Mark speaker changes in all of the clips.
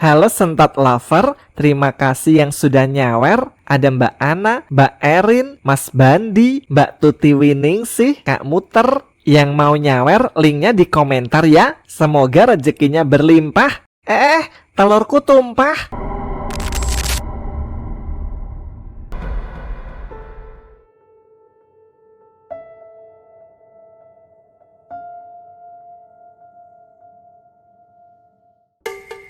Speaker 1: Halo Sentot Lover, terima kasih yang sudah nyawer. Ada Mbak Ana, Mbak Erin, Mas Bandi, Mbak Tuti Winingsih, Kak Muter. Yang mau nyawer, linknya di komentar ya. Semoga rezekinya berlimpah. Telurku tumpah.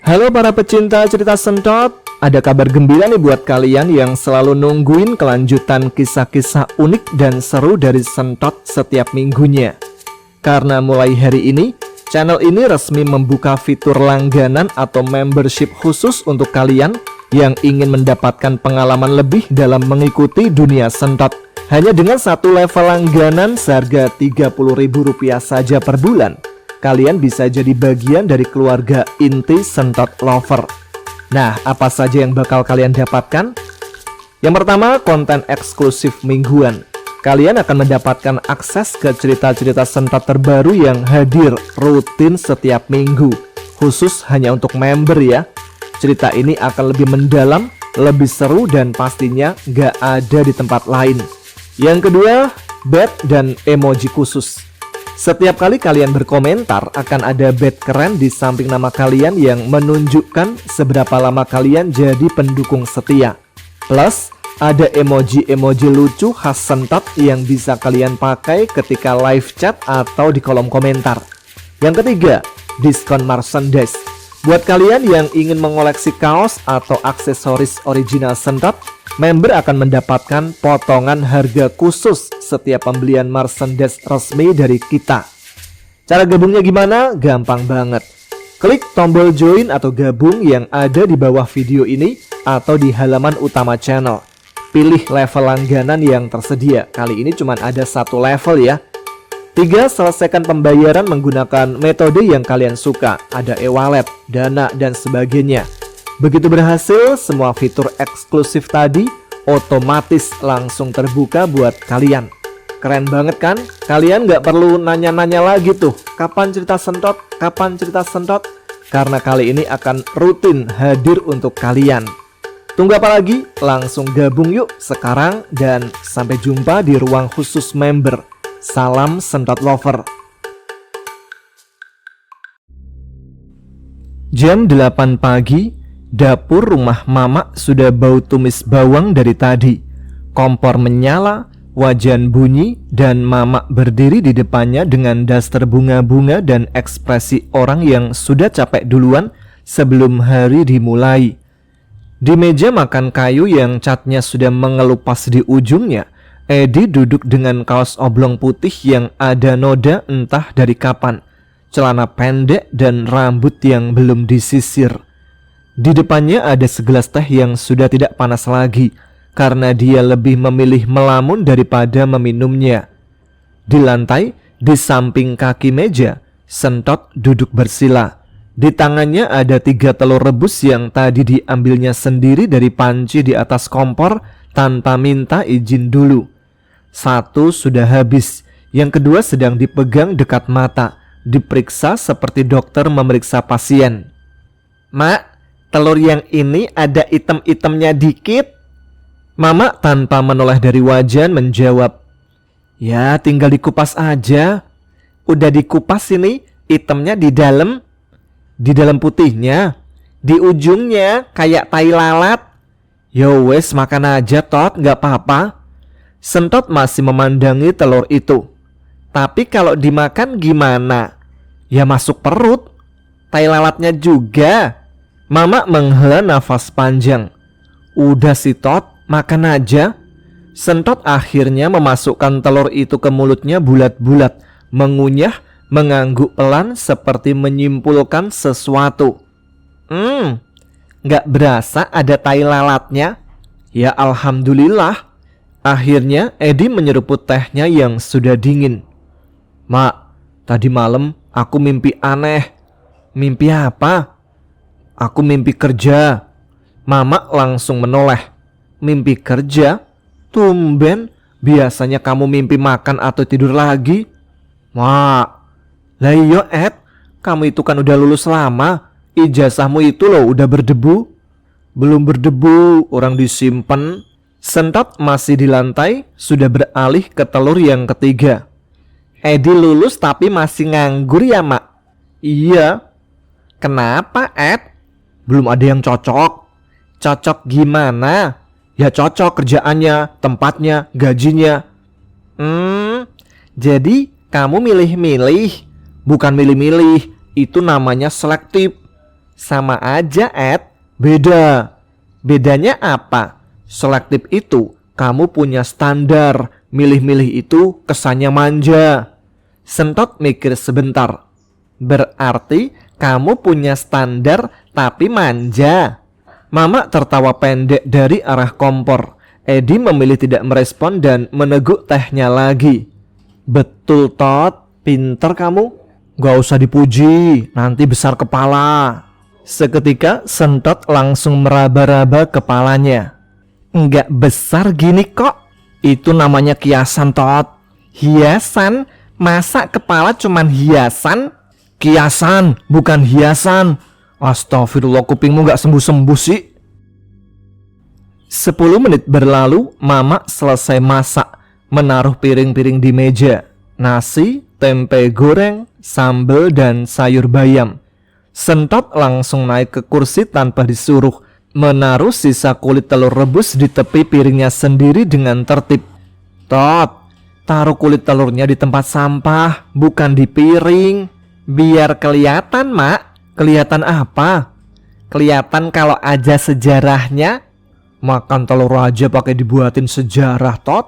Speaker 1: Halo para pecinta cerita Sentot, ada kabar gembira nih buat kalian yang selalu nungguin kelanjutan kisah-kisah unik dan seru dari Sentot setiap minggunya. Karena mulai hari ini, channel ini resmi membuka fitur langganan atau membership khusus untuk kalian yang ingin mendapatkan pengalaman lebih dalam mengikuti dunia Sentot. Hanya dengan satu level langganan seharga Rp30.000 saja per bulan, kalian bisa jadi bagian dari keluarga inti Sentot Lover. Nah, apa saja yang bakal kalian dapatkan? Yang pertama, konten eksklusif mingguan. Kalian akan mendapatkan akses ke cerita-cerita Sentot terbaru yang hadir rutin setiap minggu, khusus hanya untuk member ya. Cerita ini akan lebih mendalam, lebih seru, dan pastinya gak ada di tempat lain. Yang kedua, bet dan emoji khusus. Setiap kali kalian berkomentar akan ada badge keren di samping nama kalian yang menunjukkan seberapa lama kalian jadi pendukung setia. Plus, ada emoji-emoji lucu khas Sentot yang bisa kalian pakai ketika live chat atau di kolom komentar. Yang ketiga, diskon merchandise. Buat kalian yang ingin mengoleksi kaos atau aksesoris original Sentot, member akan mendapatkan potongan harga khusus setiap pembelian merchandise resmi dari kita. Cara gabungnya gimana? Gampang banget. Klik tombol join atau gabung yang ada di bawah video ini atau di halaman utama channel. Pilih level langganan yang tersedia. Kali ini cuma ada satu level ya. 3. Selesaikan pembayaran menggunakan metode yang kalian suka. Ada e-wallet, Dana, dan sebagainya. Begitu berhasil, semua fitur eksklusif tadi otomatis langsung terbuka buat kalian. Keren banget kan? Kalian gak perlu nanya-nanya lagi tuh, kapan cerita Sentot? Kapan cerita Sentot? Karena kali ini akan rutin hadir untuk kalian. Tunggu apa lagi? Langsung gabung yuk sekarang, dan sampai jumpa di ruang khusus member. Salam Sentot Lover. Jam 8 pagi, dapur rumah Mama sudah bau tumis bawang dari tadi. Kompor menyala, wajan bunyi, dan Mama berdiri di depannya dengan daster bunga-bunga dan ekspresi orang yang sudah capek duluan sebelum hari dimulai. Di meja makan kayu yang catnya sudah mengelupas di ujungnya, Edi duduk dengan kaos oblong putih yang ada noda entah dari kapan, celana pendek, dan rambut yang belum disisir. Di depannya ada segelas teh yang sudah tidak panas lagi, karena dia lebih memilih melamun daripada meminumnya. Di lantai, di samping kaki meja, Sentot duduk bersila. Di tangannya ada 3 telur rebus yang tadi diambilnya sendiri dari panci di atas kompor tanpa minta izin dulu. 1 sudah habis, yang kedua sedang dipegang dekat mata, diperiksa seperti dokter memeriksa pasien. Mak, telur yang ini ada item-itemnya dikit. Mama tanpa menoleh dari wajan menjawab, ya tinggal dikupas aja. Udah dikupas ini, itemnya di dalam. Di dalam putihnya, di ujungnya kayak tai lalat. Yo wes, makan aja Tot, gak apa-apa. Sentot masih memandangi telur itu. Tapi kalau dimakan gimana? Ya masuk perut. Tai lalatnya juga. Mama menghela nafas panjang. Udah sih Tot, makan aja. Sentot akhirnya memasukkan telur itu ke mulutnya bulat-bulat, mengunyah, mengangguk pelan seperti menyimpulkan sesuatu. Gak berasa ada tai lalatnya. Ya alhamdulillah. Akhirnya Edi menyeruput tehnya yang sudah dingin. Mak, tadi malam aku mimpi aneh. Mimpi apa? Aku mimpi kerja. Mama langsung menoleh. Mimpi kerja? Tumben, biasanya kamu mimpi makan atau tidur lagi. Mak, lah iya Ed, kamu itu kan udah lulus lama. Ijazahmu itu loh udah berdebu. Belum berdebu, orang disimpan. Sentot masih di lantai, sudah beralih ke telur yang ketiga. Edi lulus tapi masih nganggur ya, Mak? Iya. Kenapa, Ed? Belum ada yang cocok. Cocok gimana? Ya cocok kerjaannya, tempatnya, gajinya. Jadi kamu milih-milih. Bukan milih-milih, itu namanya selektif. Sama aja, Ed. Beda. Bedanya apa? Selektif itu kamu punya standar. Milih-milih itu kesannya manja. Sentot mikir sebentar. Berarti kamu punya standar tapi manja. Mama tertawa pendek dari arah kompor. Edi memilih tidak merespon dan meneguk tehnya lagi. Betul, Tot. Pinter kamu. Gak usah dipuji, nanti besar kepala. Seketika Sentot langsung meraba-raba kepalanya. Enggak besar gini kok. Itu namanya kiasan, Tot. Hiasan? Masa kepala cuman hiasan? Kiasan, bukan hiasan. Astagfirullah, kupingmu gak sembuh-sembuh sih. 10 menit berlalu, Mama selesai masak. Menaruh piring-piring di meja. Nasi, tempe goreng, sambal, dan sayur bayam. Sentot langsung naik ke kursi tanpa disuruh. Menaruh sisa kulit telur rebus di tepi piringnya sendiri dengan tertib. Tot, taruh kulit telurnya di tempat sampah, bukan di piring. Biar kelihatan, Mak. Kelihatan apa? Kelihatan kalau aja sejarahnya. Makan telur aja pakai dibuatin sejarah, Tot.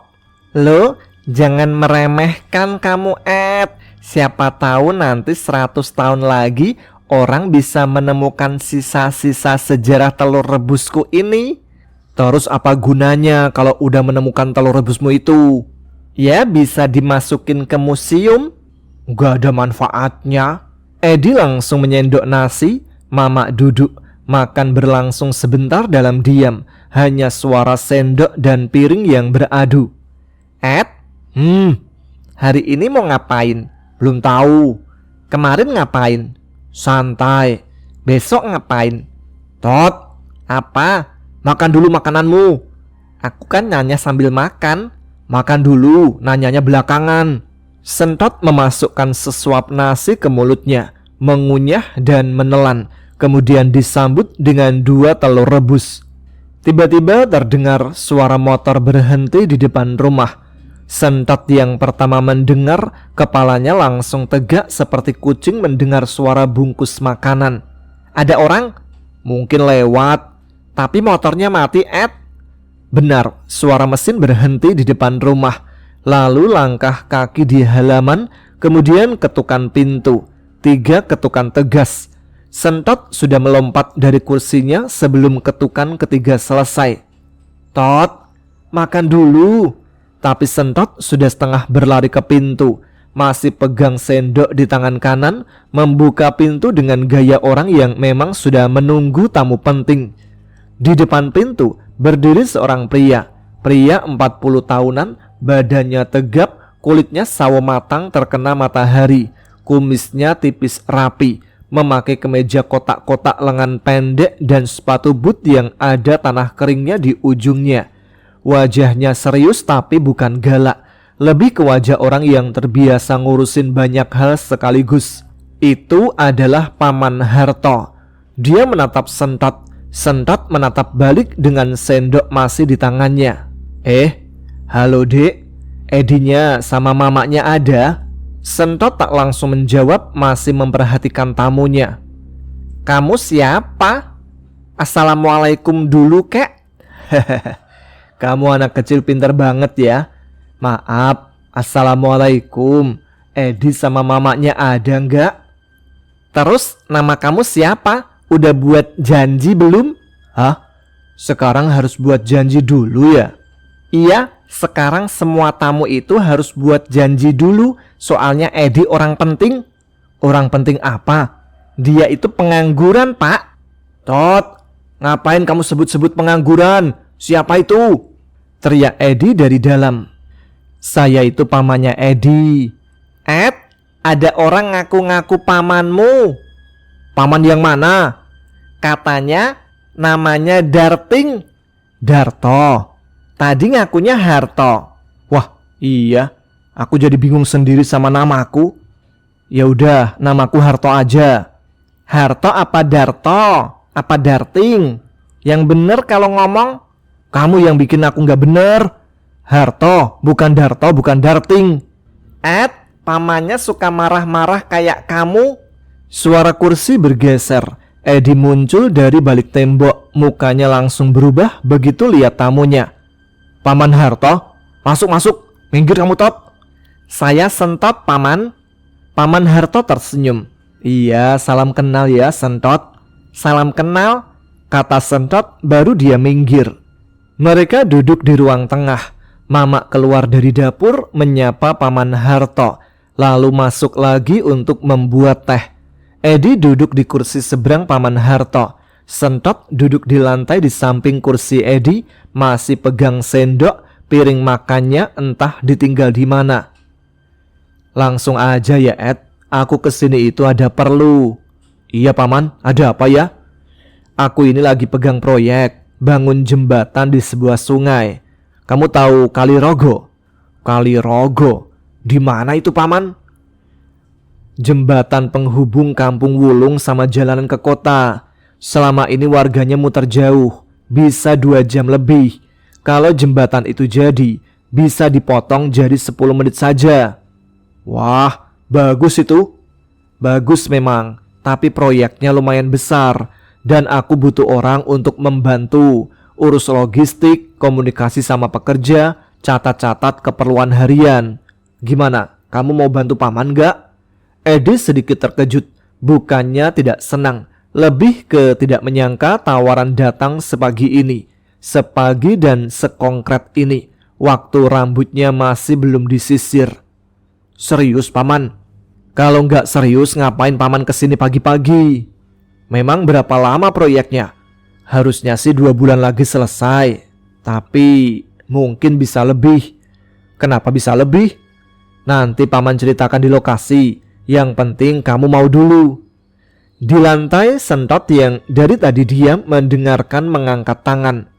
Speaker 1: Lo, jangan meremehkan kamu, Ed. Siapa tahu nanti 100 tahun lagi orang bisa menemukan sisa-sisa sejarah telur rebusku ini. Terus apa gunanya kalau udah menemukan telur rebusmu itu? Ya bisa dimasukin ke museum. Gak ada manfaatnya. Edi langsung menyendok nasi. Mama duduk. Makan berlangsung sebentar dalam diam. Hanya suara sendok dan piring yang beradu. Ed, hari ini mau ngapain? Belum tahu. Kemarin ngapain? Santai. Besok ngapain? Tot, apa? Makan dulu makananmu. Aku kan nanya sambil makan. Makan dulu, nanyanya belakangan. Sentot memasukkan sesuap nasi ke mulutnya, mengunyah dan menelan, kemudian disambut dengan 2 telur rebus. Tiba-tiba terdengar suara motor berhenti di depan rumah. Sentot yang pertama mendengar, kepalanya langsung tegak seperti kucing mendengar suara bungkus makanan. Ada orang? Mungkin lewat. Tapi motornya mati, Ed. Benar, suara mesin berhenti di depan rumah. Lalu langkah kaki di halaman, kemudian ketukan pintu. 3 ketukan tegas. Sentot sudah melompat dari kursinya sebelum ketukan ketiga selesai. Tot, makan dulu. Tapi Sentot sudah setengah berlari ke pintu. Masih pegang sendok di tangan kanan, membuka pintu dengan gaya orang yang memang sudah menunggu tamu penting. Di depan pintu berdiri seorang pria. Pria 40 tahunan, badannya tegap, kulitnya sawo matang terkena matahari. Kumisnya tipis rapi, memakai kemeja kotak-kotak lengan pendek dan sepatu boot yang ada tanah keringnya di ujungnya. Wajahnya serius tapi bukan galak. Lebih ke wajah orang yang terbiasa ngurusin banyak hal sekaligus. Itu adalah Paman Harto. Dia menatap Sentot. Sentot menatap balik dengan sendok masih di tangannya. Halo dek. Edinya sama mamanya ada? Sentot tak langsung menjawab, masih memperhatikan tamunya. Kamu siapa? Assalamualaikum dulu, kek. Kamu anak kecil pintar banget ya. Maaf, assalamualaikum. Edi sama mamanya ada nggak? Terus nama kamu siapa? Udah buat janji belum? Hah? Sekarang harus buat janji dulu ya? Iya, sekarang semua tamu itu harus buat janji dulu. Soalnya Edi orang penting. Orang penting apa? Dia itu pengangguran, Pak. Tot, ngapain kamu sebut-sebut pengangguran? Siapa itu? Teriak Edi dari dalam. Saya itu pamannya Edi. Ed, ada orang ngaku-ngaku pamanmu. Paman yang mana? Katanya namanya Darting. Darto. Tadi ngakunya Harto. Wah, iya. Aku jadi bingung sendiri sama namaku. Ya udah, namaku Harto aja. Harto apa Darto? Apa Darting? Yang bener kalau ngomong. Kamu yang bikin aku nggak bener. Harto, bukan Darto, bukan Darting. Pamannya suka marah-marah kayak kamu. Suara kursi bergeser. Edi muncul dari balik tembok. Mukanya langsung berubah begitu lihat tamunya. Paman Harto, masuk. Minggir kamu, Tot. Saya Sentot, Paman. Paman Harto tersenyum. Iya, salam kenal ya, Sentot. Salam kenal, kata Sentot baru dia minggir. Mereka duduk di ruang tengah. Mamak keluar dari dapur menyapa Paman Harto, lalu masuk lagi untuk membuat teh. Edi duduk di kursi seberang Paman Harto. Sentot duduk di lantai di samping kursi Edi, masih pegang sendok. Piring makannya entah ditinggal di mana. Langsung aja ya, Ed. Aku kesini itu ada perlu. Iya, Paman, ada apa ya? Aku ini lagi pegang proyek bangun jembatan di sebuah sungai. Kamu tahu Kali Rogo? Kali Rogo? Di mana itu, Paman? Jembatan penghubung kampung Wulung sama jalanan ke kota. Selama ini warganya muter jauh, bisa 2 jam lebih. Kalau jembatan itu jadi, bisa dipotong jadi 10 menit saja. Wah, bagus itu. Bagus memang, tapi proyeknya lumayan besar. Dan aku butuh orang untuk membantu urus logistik, komunikasi sama pekerja, catat-catat keperluan harian. Gimana, kamu mau bantu Paman gak? Edi sedikit terkejut, bukannya tidak senang, lebih ke tidak menyangka tawaran datang sepagi ini. Sepagi dan sekongkret ini, waktu rambutnya masih belum disisir. Serius, Paman? Kalau nggak serius, ngapain Paman kesini pagi-pagi? Memang berapa lama proyeknya? Harusnya sih 2 bulan lagi selesai, tapi mungkin bisa lebih. Kenapa bisa lebih? Nanti Paman ceritakan di lokasi. Yang penting kamu mau dulu. Di lantai, Sentot yang dari tadi diam mendengarkan mengangkat tangan.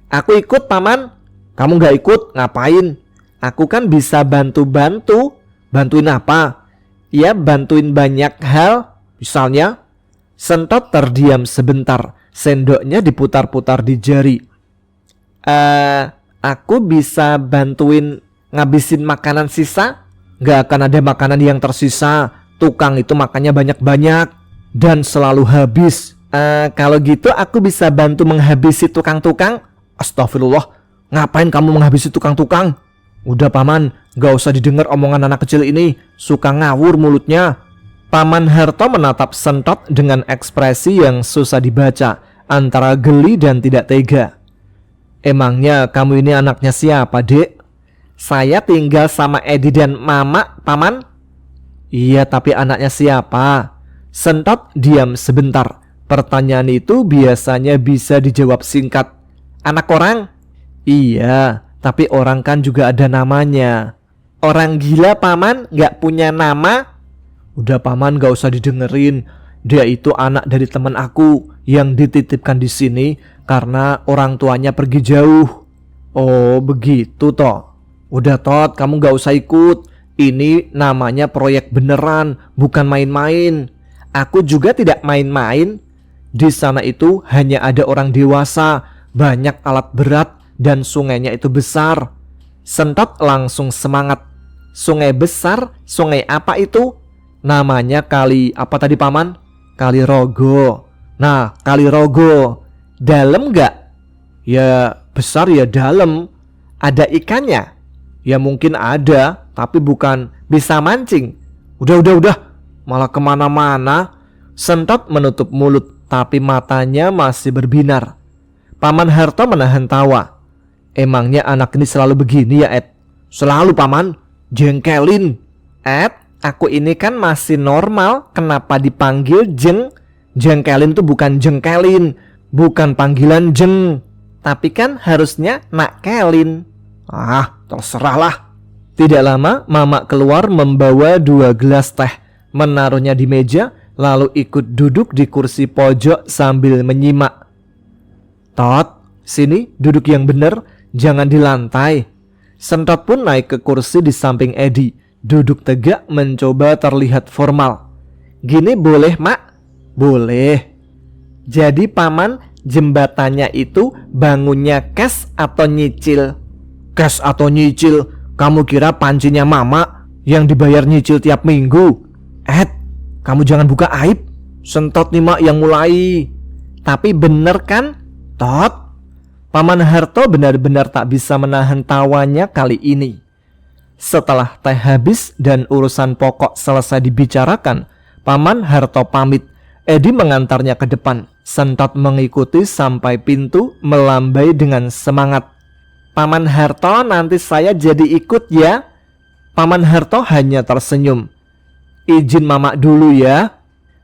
Speaker 1: Aku ikut, Paman. Kamu gak ikut, ngapain? Aku kan bisa bantu-bantu. Bantuin apa? Ya, bantuin banyak hal. Misalnya, Sentot terdiam sebentar. Sendoknya diputar-putar di jari. Aku bisa bantuin ngabisin makanan sisa. Gak akan ada makanan yang tersisa. Tukang itu makannya banyak-banyak dan selalu habis. Kalau gitu aku bisa bantu menghabisi tukang-tukang. Astagfirullah, ngapain kamu menghabisi tukang-tukang? Udah, Paman, gak usah didengar omongan anak kecil ini. Suka ngawur mulutnya. Paman Harto menatap Sentot dengan ekspresi yang susah dibaca, antara geli dan tidak tega. Emangnya kamu ini anaknya siapa, Dek? Saya tinggal sama Edi dan Mama, Paman. Iya, tapi anaknya siapa? Sentot diam sebentar. Pertanyaan itu biasanya bisa dijawab singkat. Anak orang? Iya, tapi orang kan juga ada namanya. Orang gila, Paman, gak punya nama? Udah, Paman, gak usah didengerin. Dia itu anak dari teman aku yang dititipkan di sini karena orang tuanya pergi jauh. Oh, begitu toh. Udah, Tot, kamu gak usah ikut. Ini namanya proyek beneran, bukan main-main. Aku juga tidak main-main. Di sana itu hanya ada orang dewasa, banyak alat berat, dan sungainya itu besar. Sentot langsung semangat. Sungai besar? Sungai apa itu? Namanya Kali apa tadi, Paman? Kali Rogo. Nah, Kali Rogo. Dalam gak? Ya besar ya dalam. Ada ikannya? Ya mungkin ada, tapi bukan bisa mancing. Udah, malah kemana-mana. Sentot menutup mulut, tapi matanya masih berbinar. Paman Harto menahan tawa. Emangnya anak ini selalu begini ya, Ed? Selalu, Paman. Jengkelin. Ed, aku ini kan masih normal. Kenapa dipanggil Jeng? Jengkelin tuh bukan jengkelin, bukan panggilan Jeng, tapi kan harusnya Nak Kelin. Terserahlah. Tidak lama Mama keluar membawa 2 gelas teh, menaruhnya di meja lalu ikut duduk di kursi pojok sambil menyimak. Tot, sini duduk yang bener, jangan di lantai. Sentot pun naik ke kursi di samping Edi, duduk tegak mencoba terlihat formal. Gini boleh mak? Boleh. Jadi paman, jembatannya itu bangunnya cash atau nyicil? Cash atau nyicil? Kamu kira pancinya mama yang dibayar nyicil tiap minggu? Kamu jangan buka aib. Sentot nih mak yang mulai. Tapi bener kan, Tot? Paman Harto benar-benar tak bisa menahan tawanya kali ini. Setelah teh habis dan urusan pokok selesai dibicarakan, Paman Harto pamit. Edi mengantarnya ke depan. Sentot mengikuti sampai pintu, melambai dengan semangat. Paman Harto, nanti saya jadi ikut ya. Paman Harto hanya tersenyum. Izin mama dulu ya.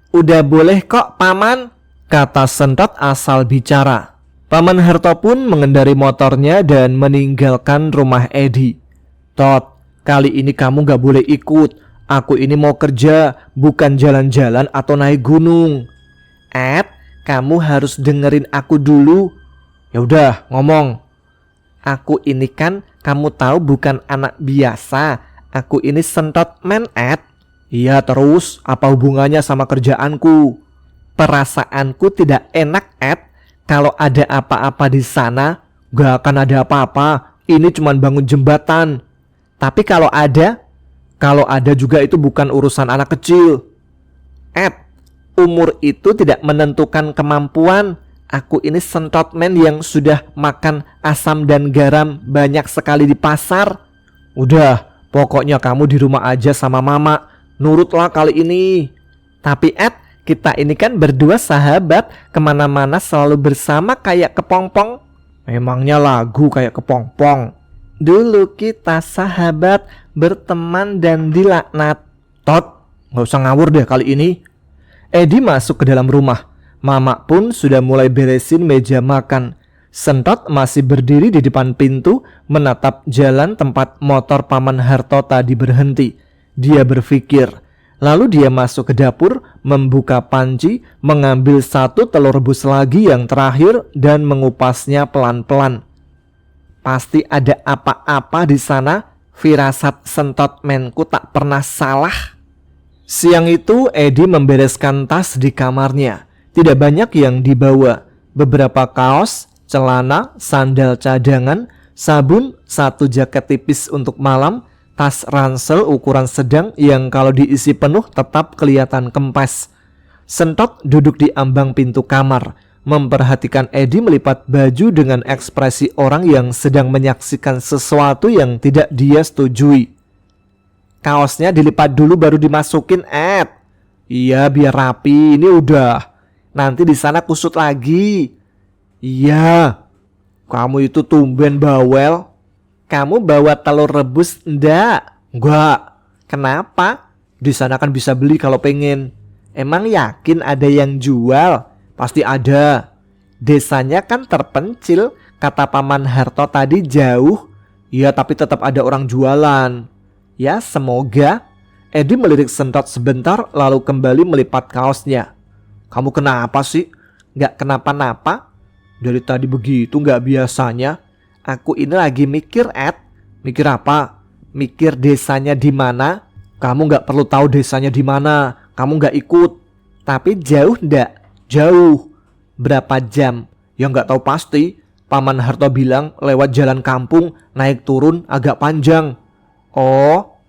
Speaker 1: Udah boleh kok paman, kata Sentot asal bicara. Paman Harto pun mengendari motornya dan meninggalkan rumah Edi. Tot, kali ini kamu gak boleh ikut. Aku ini mau kerja, bukan jalan-jalan atau naik gunung. Kamu harus dengerin aku dulu. Ya udah, ngomong. Aku ini kan kamu tahu bukan anak biasa. Aku ini Sentot man, Iya, terus apa hubungannya sama kerjaanku? Perasaanku tidak enak, Kalau ada apa-apa di sana, gak akan ada apa-apa. Ini cuma bangun jembatan. Tapi kalau ada juga itu bukan urusan anak kecil. Umur itu tidak menentukan kemampuan. Aku ini Sentot man yang sudah makan asam dan garam banyak sekali di pasar. Udah, pokoknya kamu di rumah aja sama mama. Nurutlah kali ini. Tapi kita ini kan berdua sahabat, kemana-mana selalu bersama kayak kepompong. Memangnya lagu kayak kepompong? Dulu kita sahabat, berteman dan dilaknat. Tot, gak usah ngawur deh kali ini. Edi masuk ke dalam rumah. Mama pun sudah mulai beresin meja makan. Sentot masih berdiri di depan pintu, menatap jalan tempat motor Paman Harto tadi berhenti. Dia berpikir. Lalu dia masuk ke dapur, membuka panci, mengambil satu telur rebus lagi yang terakhir dan mengupasnya pelan-pelan. Pasti ada apa-apa di sana. Firasat Sentot manku tak pernah salah. Siang itu Edi membereskan tas di kamarnya. Tidak banyak yang dibawa. Beberapa kaos, celana, sandal cadangan, sabun, satu jaket tipis untuk malam, tas ransel ukuran sedang yang kalau diisi penuh tetap kelihatan kempes. Sentot duduk di ambang pintu kamar, memperhatikan Edi melipat baju dengan ekspresi orang yang sedang menyaksikan sesuatu yang tidak dia setujui. Kaosnya dilipat dulu baru dimasukin, Iya, biar rapi, ini udah. Nanti di sana kusut lagi. Iya. Kamu itu tumben bawel. Kamu bawa telur rebus enggak? Enggak. Kenapa? Di sana kan bisa beli kalau pengen. Emang yakin ada yang jual? Pasti ada. Desanya kan terpencil. Kata Paman Harto tadi jauh. Ya, tapi tetap ada orang jualan. Ya, semoga. Edi melirik Sentot sebentar lalu kembali melipat kaosnya. Kamu kenapa sih? Gak kenapa-napa. Dari tadi begitu gak biasanya. Aku ini lagi mikir, Mikir apa? Mikir desanya di mana? Kamu gak perlu tahu desanya di mana. Kamu gak ikut. Tapi jauh ndak? Jauh. Berapa jam? Ya gak tahu pasti. Paman Harto bilang lewat jalan kampung, naik turun agak panjang. Oh,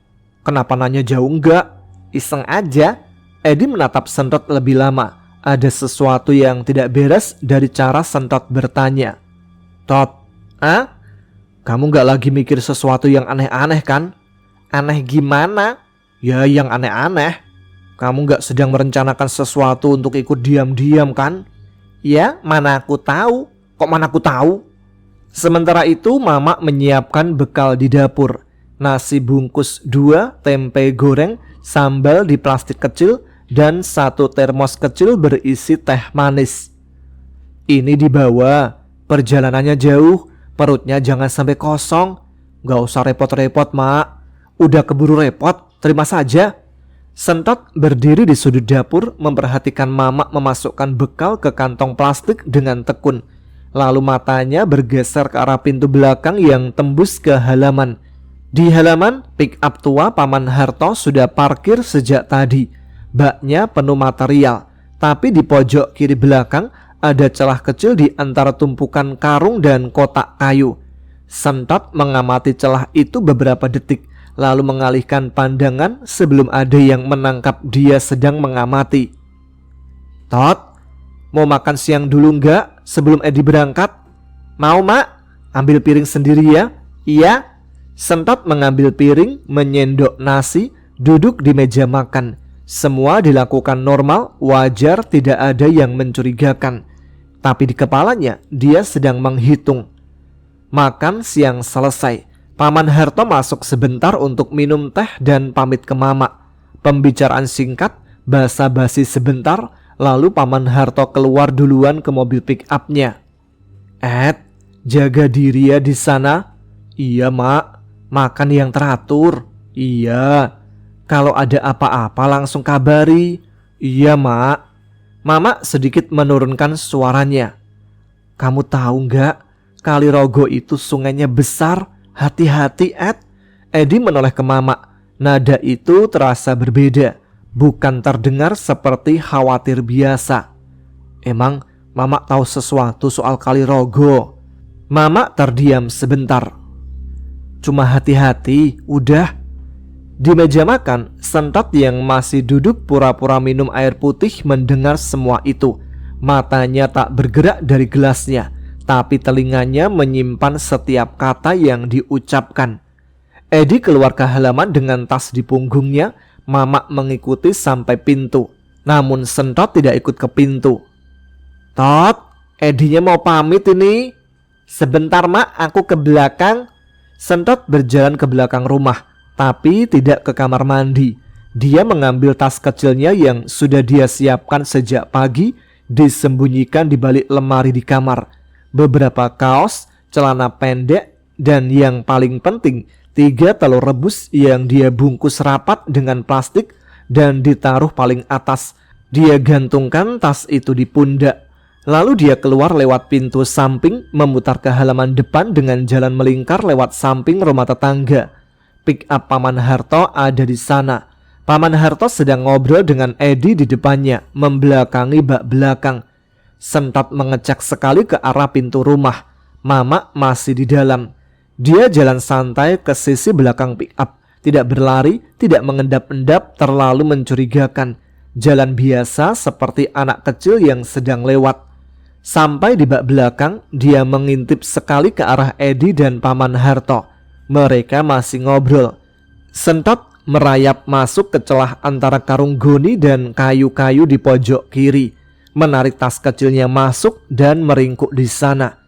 Speaker 1: kenapa nanya jauh enggak? Iseng aja. Edi menatap Sentot lebih lama. Ada sesuatu yang tidak beres dari cara Sentot bertanya. Tot, kamu gak lagi mikir sesuatu yang aneh-aneh kan? Aneh gimana? Ya, yang aneh-aneh. Kamu gak sedang merencanakan sesuatu untuk ikut diam-diam kan? Ya, mana aku tahu. Kok mana aku tahu? Sementara itu Mama menyiapkan bekal di dapur. Nasi bungkus 2, tempe goreng, sambal di plastik kecil, dan satu termos kecil berisi teh manis. Ini dibawa. Perjalanannya jauh. Perutnya jangan sampai kosong. Gak usah repot-repot, Mak. Udah keburu repot, terima saja. Sentot berdiri di sudut dapur memperhatikan Mamak memasukkan bekal ke kantong plastik dengan tekun. Lalu matanya bergeser ke arah pintu belakang yang tembus ke halaman. Di halaman, pick up tua Paman Harto sudah parkir sejak tadi. Baknya penuh material, tapi di pojok kiri belakang ada celah kecil di antara tumpukan karung dan kotak kayu. Sentot mengamati celah itu beberapa detik, lalu mengalihkan pandangan sebelum ada yang menangkap dia sedang mengamati. Tot, mau makan siang dulu nggak sebelum Edi berangkat? Mau, Mak? Ambil piring sendiri ya? Iya. Sentot mengambil piring, menyendok nasi, duduk di meja makan. Semua dilakukan normal, wajar, tidak ada yang mencurigakan. Tapi di kepalanya dia sedang menghitung. Makan siang selesai. Paman Harto masuk sebentar untuk minum teh dan pamit ke Mamak. Pembicaraan singkat, basa-basi sebentar, lalu Paman Harto keluar duluan ke mobil pick up-nya. Jaga diri ya di sana. Iya, Mak. Makan yang teratur. Iya. Kalau ada apa-apa langsung kabari. Iya, Mak. Mamak sedikit menurunkan suaranya. Kamu tahu nggak, Kali Rogo itu sungainya besar. Hati-hati, Ed. Edi menoleh ke Mamak. Nada itu terasa berbeda, bukan terdengar seperti khawatir biasa. Emang Mamak tahu sesuatu soal Kali Rogo? Mamak terdiam sebentar. Cuma hati-hati, udah. Di meja makan, Sentot yang masih duduk pura-pura minum air putih mendengar semua itu. Matanya tak bergerak dari gelasnya, tapi telinganya menyimpan setiap kata yang diucapkan. Edi keluar ke halaman dengan tas di punggungnya. Mamak mengikuti sampai pintu. Namun Sentot tidak ikut ke pintu. Tot, Edinya mau pamit ini. Sebentar, Mak, aku ke belakang. Sentot berjalan ke belakang rumah, tapi tidak ke kamar mandi. Dia mengambil tas kecilnya yang sudah dia siapkan sejak pagi, disembunyikan di balik lemari di kamar. Beberapa kaos, celana pendek, dan yang paling penting 3 telur rebus yang dia bungkus rapat dengan plastik dan ditaruh paling atas. Dia gantungkan tas itu di pundak. Lalu dia keluar lewat pintu samping, memutar ke halaman depan dengan jalan melingkar lewat samping rumah tetangga. Pick up Paman Harto ada di sana. Paman Harto sedang ngobrol dengan Edi di depannya, membelakangi bak belakang. Sentot mengecek sekali ke arah pintu rumah. Mamak masih di dalam. Dia jalan santai ke sisi belakang pick up. Tidak berlari, tidak mengendap-endap terlalu mencurigakan. Jalan biasa seperti anak kecil yang sedang lewat. Sampai di bak belakang, dia mengintip sekali ke arah Edi dan Paman Harto. Mereka masih ngobrol. Sentot merayap masuk ke celah antara karung goni dan kayu-kayu di pojok kiri. Menarik tas kecilnya masuk dan meringkuk di sana.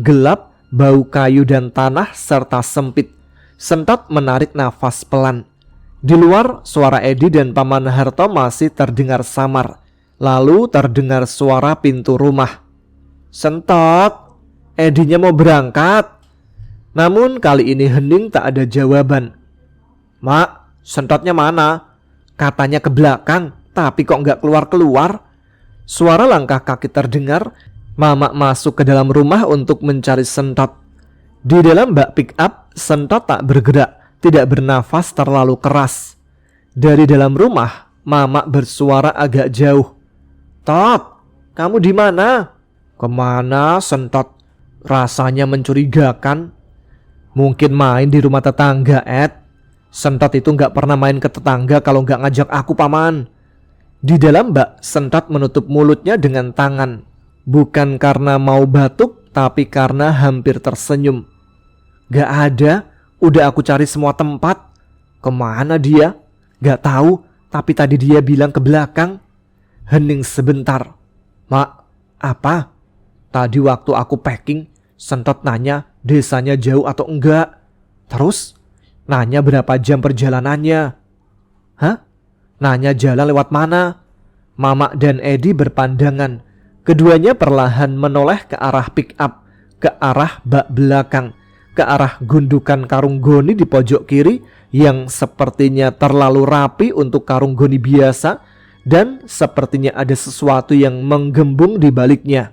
Speaker 1: Gelap, bau kayu dan tanah serta sempit. Sentot menarik nafas pelan. Di luar, suara Edi dan Paman Harto masih terdengar samar. Lalu terdengar suara pintu rumah. Sentot, Edinya mau berangkat. Namun kali ini hening tak ada jawaban. Mak, Sentotnya mana? Katanya ke belakang, tapi kok nggak keluar-keluar. Suara langkah kaki terdengar. Mamak masuk ke dalam rumah untuk mencari Sentot. Di dalam bak pick up, Sentot tak bergerak, tidak bernafas terlalu keras. Dari dalam rumah, Mamak bersuara agak jauh. Tot, kamu di mana? Kemana, Sentot? Rasanya mencurigakan. Mungkin main di rumah tetangga, Ed. Sentot itu nggak pernah main ke tetangga kalau nggak ngajak aku, Paman. Di dalam bak, Sentot menutup mulutnya dengan tangan. Bukan karena mau batuk, tapi karena hampir tersenyum. Gak ada, udah aku cari semua tempat. Kemana dia? Gak tahu, tapi tadi dia bilang ke belakang. Hening sebentar. Mak, apa? Tadi waktu aku packing, Sentot nanya desanya jauh atau enggak. Terus, nanya berapa jam perjalanannya. Hah? Nanya jalan lewat mana? Mamak dan Edi berpandangan. Keduanya perlahan menoleh ke arah pick up, ke arah bak belakang. ke arah gundukan karung goni di pojok kiri yang sepertinya terlalu rapi untuk karung goni biasa, dan sepertinya ada sesuatu yang menggembung di baliknya.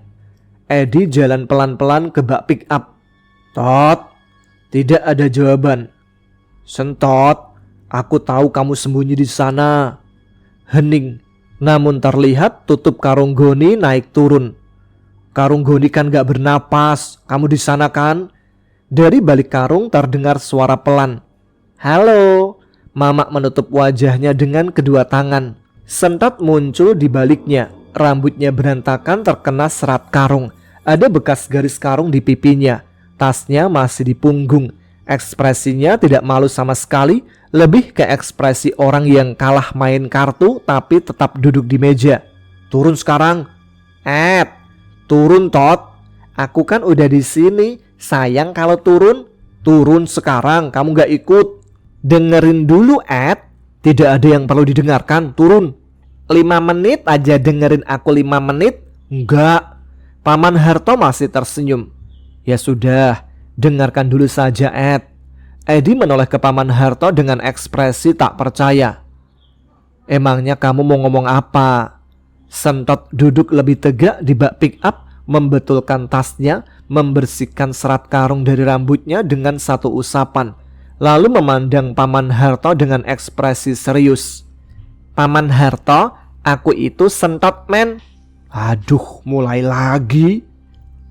Speaker 1: Edi jalan pelan-pelan ke bak pick up. Tot, tidak ada jawaban. Sentot, aku tahu kamu sembunyi di sana. Hening, namun terlihat tutup karung goni naik turun. Karung goni kan gak bernapas, kamu di sana kan? Dari balik karung terdengar suara pelan. Halo. Mamak menutup wajahnya dengan kedua tangan. Sentot muncul di baliknya. Rambutnya berantakan terkena serat karung. Ada bekas garis karung di pipinya. Tasnya masih di punggung. Ekspresinya tidak malu sama sekali, lebih ke ekspresi orang yang kalah main kartu tapi tetap duduk di meja. Turun sekarang. Turun Tot. Aku kan udah di sini. Sayang kalau turun. Turun sekarang, kamu gak ikut. Dengerin dulu Ed. Tidak ada yang perlu didengarkan, turun. 5 menit aja dengerin aku 5 menit. Enggak. Paman Harto masih tersenyum. Ya sudah, dengarkan dulu saja Ed. Edi menoleh ke Paman Harto dengan ekspresi tak percaya. Emangnya kamu mau ngomong apa? Sentot duduk lebih tegak di bak pick up, membetulkan tasnya, membersihkan serat karung dari rambutnya dengan satu usapan, lalu memandang Paman Harto dengan ekspresi serius. Paman Harto, aku itu Sentot men. Aduh, mulai lagi.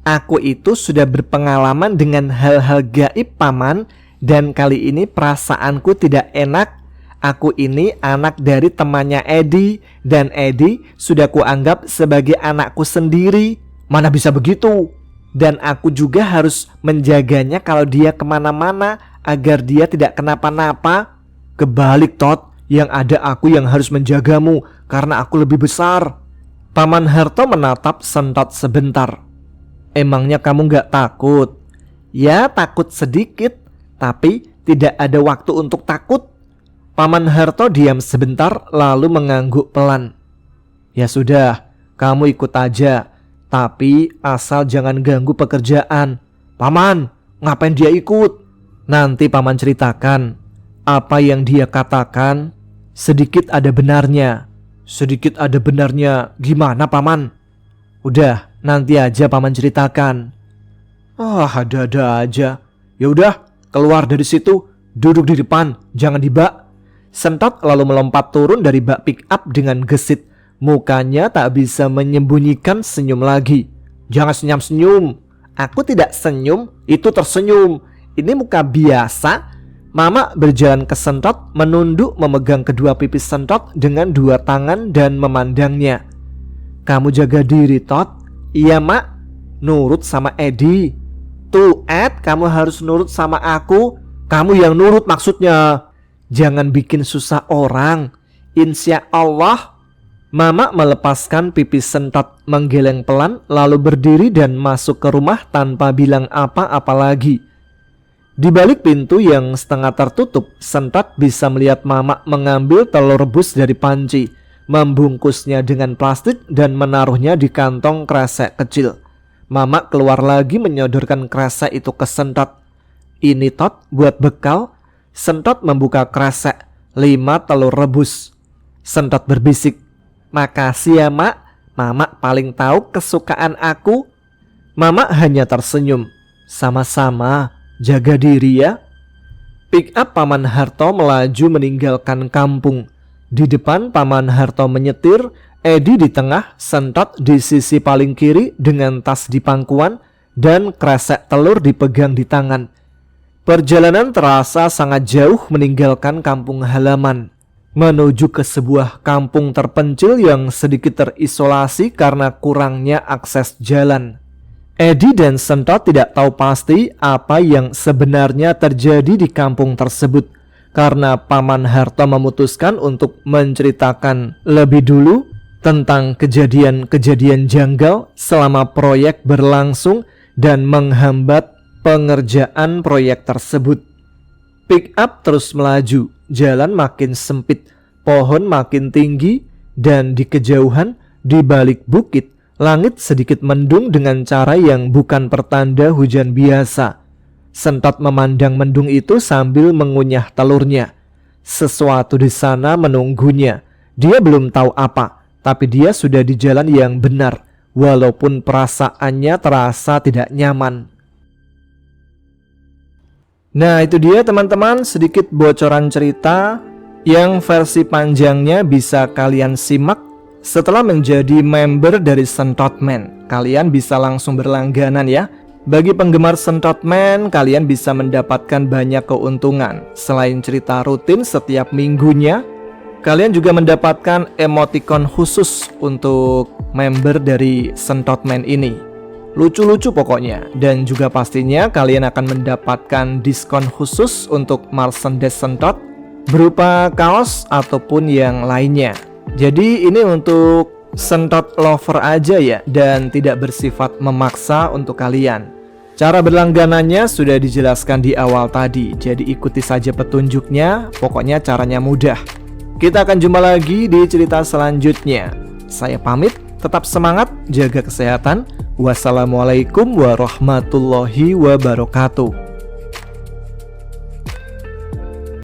Speaker 1: Aku itu sudah berpengalaman dengan hal-hal gaib Paman, dan kali ini perasaanku tidak enak. Aku ini anak dari temannya Edi, dan Edi sudah kuanggap sebagai anakku sendiri. Mana bisa begitu? Dan aku juga harus menjaganya kalau dia kemana-mana agar dia tidak kenapa-napa. Kebalik Tot, yang ada aku yang harus menjagamu karena aku lebih besar. Paman Harto menatap Sentot sebentar. Emangnya kamu gak takut? Ya takut sedikit, tapi tidak ada waktu untuk takut. Paman Harto diam sebentar lalu mengangguk pelan. Ya sudah, kamu ikut aja, tapi asal jangan ganggu pekerjaan. Paman, ngapain dia ikut? Nanti Paman ceritakan. Apa yang dia katakan sedikit ada benarnya. Sedikit ada benarnya gimana Paman? Udah, nanti aja Paman ceritakan. Ada-ada aja. Ya udah, keluar dari situ, duduk di depan, jangan di bak. Sentot lalu melompat turun dari bak pick up dengan gesit. Mukanya tak bisa menyembunyikan senyum lagi. Jangan senyum-senyum. Aku tidak senyum, itu tersenyum. Ini muka biasa. Mama berjalan ke Sentot, menunduk memegang kedua pipi Sentot dengan dua tangan dan memandangnya. Kamu jaga diri Tot. Iya mak. Nurut sama Edi. Tuh Ed, kamu harus nurut sama aku. Kamu yang nurut maksudnya. Jangan bikin susah orang. Insya Allah. Mama melepaskan pipi Sentot, menggeleng pelan, lalu berdiri dan masuk ke rumah tanpa bilang apa-apa lagi. Di balik pintu yang setengah tertutup, Sentot bisa melihat Mama mengambil telur rebus dari panci, membungkusnya dengan plastik dan menaruhnya di kantong kresek kecil. Mama keluar lagi menyodorkan kresek itu ke Sentot. Ini Tot buat bekal. Sentot membuka kresek, 5 telur rebus. Sentot berbisik, makasih ya mak, Mama paling tahu kesukaan aku. Mama hanya tersenyum. Sama-sama, jaga diri ya. Pick up Paman Harto melaju meninggalkan kampung. Di depan Paman Harto menyetir, Edi di tengah, Sentot di sisi paling kiri dengan tas di pangkuan dan kresek telur dipegang di tangan. Perjalanan terasa sangat jauh meninggalkan kampung halaman, menuju ke sebuah kampung terpencil yang sedikit terisolasi karena kurangnya akses jalan. Edi dan Sentot tidak tahu pasti apa yang sebenarnya terjadi di kampung tersebut, karena Paman Harto memutuskan untuk menceritakan lebih dulu tentang kejadian-kejadian janggal selama proyek berlangsung dan menghambat pengerjaan proyek tersebut. Pick up terus melaju, jalan makin sempit, pohon makin tinggi, dan di kejauhan, di balik bukit, langit sedikit mendung dengan cara yang bukan pertanda hujan biasa. Sentot memandang mendung itu sambil mengunyah telurnya. Sesuatu di sana menunggunya. Dia belum tahu apa, tapi dia sudah di jalan yang benar, walaupun perasaannya terasa tidak nyaman. Nah, itu dia teman-teman, sedikit bocoran cerita yang versi panjangnya bisa kalian simak setelah menjadi member dari Sentot Man. Kalian bisa langsung berlangganan ya. Bagi penggemar Sentot Man, kalian bisa mendapatkan banyak keuntungan. Selain cerita rutin setiap minggunya, kalian juga mendapatkan emoticon khusus untuk member dari Sentot Man ini. Lucu-lucu pokoknya. Dan juga pastinya kalian akan mendapatkan diskon khusus untuk merchandise Sentot berupa kaos ataupun yang lainnya. Jadi ini untuk Sentot lover aja ya, dan tidak bersifat memaksa untuk kalian. Cara berlangganannya sudah dijelaskan di awal tadi, jadi ikuti saja petunjuknya, pokoknya caranya mudah. Kita akan jumpa lagi di cerita selanjutnya. Saya pamit, tetap semangat, jaga kesehatan. Wassalamualaikum warahmatullahi wabarakatuh.